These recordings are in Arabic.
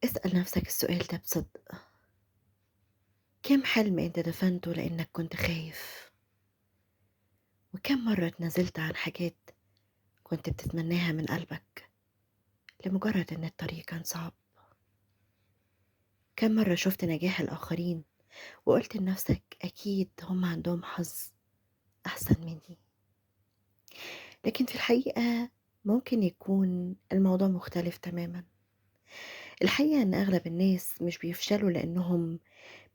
اسأل نفسك السؤال ده بصدق. كم حلم انت دفنته لانك كنت خايف؟ وكم مرة اتنازلت عن حاجات كنت بتتمناها من قلبك لمجرد ان الطريق كان صعب؟ كم مرة شفت نجاح الآخرين وقلت لنفسك أكيد هم عندهم حظ أحسن مني؟ لكن في الحقيقة ممكن يكون الموضوع مختلف تماما. الحقيقة إن أغلب الناس مش بيفشلوا لأنهم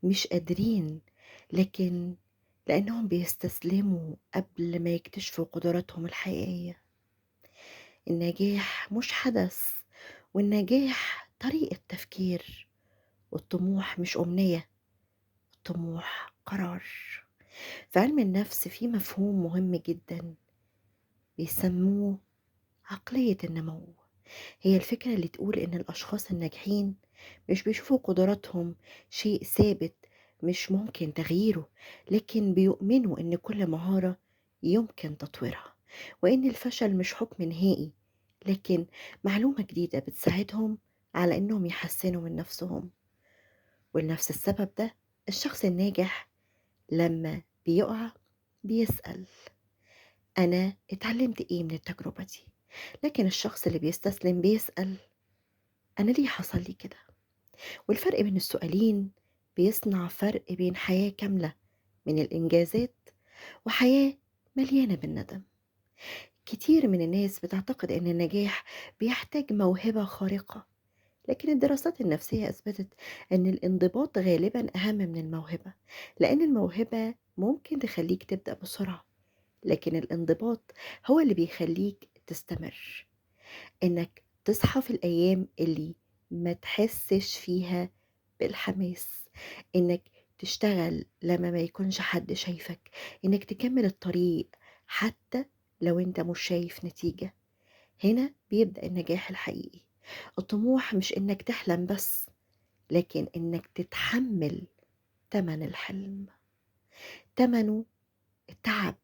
مش قادرين، لكن لأنهم بيستسلموا قبل ما يكتشفوا قدراتهم الحقيقية. النجاح مش حدث، والنجاح طريقة تفكير، والطموح مش أمنية، الطموح قرار. في علم النفس في مفهوم مهم جدا بيسموه عقلية النمو. هي الفكرة اللي تقول إن الأشخاص الناجحين مش بيشوفوا قدراتهم شيء ثابت مش ممكن تغييره، لكن بيؤمنوا إن كل مهارة يمكن تطويرها، وإن الفشل مش حكم نهائي، لكن معلومة جديدة بتساعدهم على إنهم يحسنوا من نفسهم. ولنفس السبب ده الشخص الناجح لما بيقع بيسأل: أنا اتعلمت إيه من التجربة دي؟ لكن الشخص اللي بيستسلم بيسأل: أنا ليه حصل لي كده؟ والفرق بين السؤالين بيصنع فرق بين حياة كاملة من الإنجازات وحياة مليانة بالندم. كتير من الناس بتعتقد أن النجاح بيحتاج موهبة خارقة، لكن الدراسات النفسية أثبتت أن الانضباط غالبا أهم من الموهبة، لأن الموهبة ممكن تخليك تبدأ بسرعة، لكن الانضباط هو اللي بيخليك تستمر. إنك تصحى في الأيام اللي ما تحسش فيها بالحماس، إنك تشتغل لما ما يكونش حد شايفك، إنك تكمل الطريق حتى لو أنت مش شايف نتيجة. هنا بيبدأ النجاح الحقيقي. الطموح مش إنك تحلم بس، لكن إنك تتحمل تمن الحلم، تمنه التعب،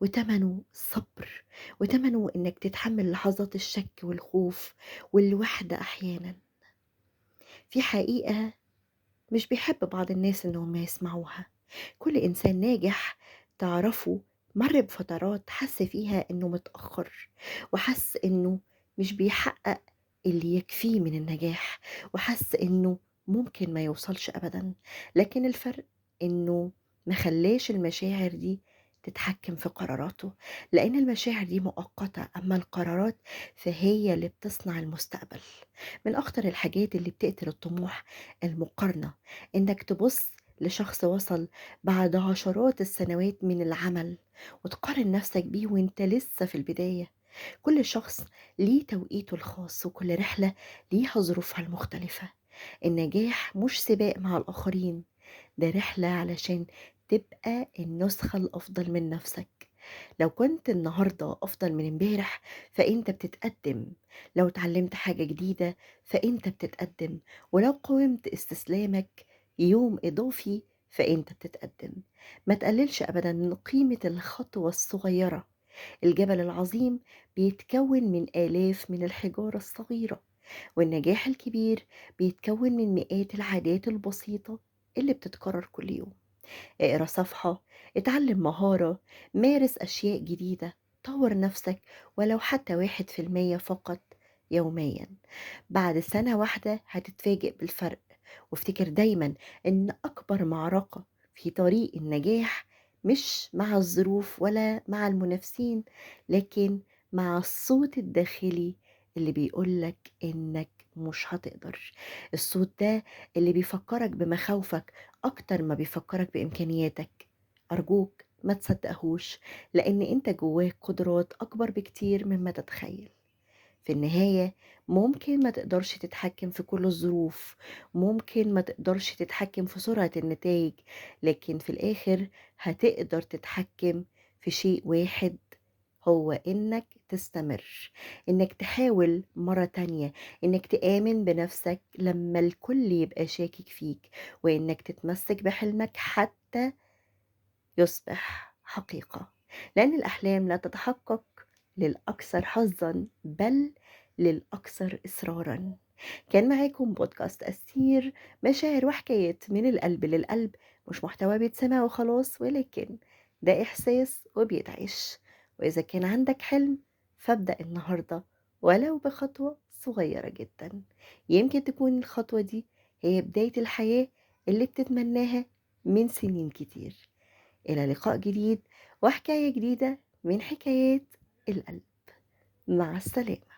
وتمنه الصبر، وتمنه إنك تتحمل لحظات الشك والخوف والوحدة أحيانا. في حقيقة مش بيحب بعض الناس إنهم يسمعوها. كل إنسان ناجح تعرفه مر بفترات حس فيها إنه متأخر، وحس إنه مش بيحقق اللي يكفيه من النجاح، وحس إنه ممكن ما يوصلش أبدا. لكن الفرق إنه ما خلاش المشاعر دي تتحكم في قراراته، لأن المشاعر دي مؤقتة، أما القرارات فهي اللي بتصنع المستقبل. من أخطر الحاجات اللي بتقتل الطموح المقارنة، إنك تبص لشخص وصل بعد عشرات السنوات من العمل وتقارن نفسك بيه وانت لسه في البداية. كل شخص ليه توقيته الخاص، وكل رحلة ليها ظروفها المختلفة. النجاح مش سباق مع الآخرين، ده رحلة علشان تبقى النسخة الأفضل من نفسك. لو كنت النهاردة أفضل من امبارح فأنت بتتقدم، لو اتعلمت حاجة جديدة فأنت بتتقدم، ولو قاومت استسلامك يوم إضافي فأنت بتتقدم. ما تقللش أبدا من قيمة الخطوة الصغيرة. الجبل العظيم بيتكون من آلاف من الحجارة الصغيرة، والنجاح الكبير بيتكون من مئات العادات البسيطة اللي بتتكرر كل يوم. اقرا صفحة، اتعلم مهارة، مارس أشياء جديدة، طور نفسك ولو حتى 1% فقط يوميا. بعد سنة واحدة هتتفاجئ بالفرق. وافتكر دايما إن أكبر معركة في طريق النجاح مش مع الظروف ولا مع المنافسين، لكن مع الصوت الداخلي اللي بيقولك إنك مش هتقدر. الصوت ده اللي بيفكرك بمخاوفك أكتر ما بيفكرك بإمكانياتك. أرجوك ما تصدقهوش، لأن أنت جواك قدرات أكبر بكتير مما تتخيل. في النهاية ممكن ما تقدرش تتحكم في كل الظروف، ممكن ما تقدرش تتحكم في سرعة النتائج، لكن في الآخر هتقدر تتحكم في شيء واحد، هو إنك تستمر، إنك تحاول مرة تانية، إنك تآمن بنفسك لما الكل يبقى شاكك فيك، وإنك تتمسك بحلمك حتى يصبح حقيقة. لأن الأحلام لا تتحقق للأكثر حظا بل للأكثر إصرارا. كان معاكم بودكاست أثير، مشاعر وحكايات من القلب للقلب، مش محتوى بيتسمع وخلاص، ولكن ده إحساس وبيتعيش. وإذا كان عندك حلم فابدأ النهاردة ولو بخطوة صغيرة جدا، يمكن تكون الخطوة دي هي بداية الحياة اللي بتتمناها من سنين كتير. إلى لقاء جديد وحكاية جديدة من حكايات القلب. مع السلامة.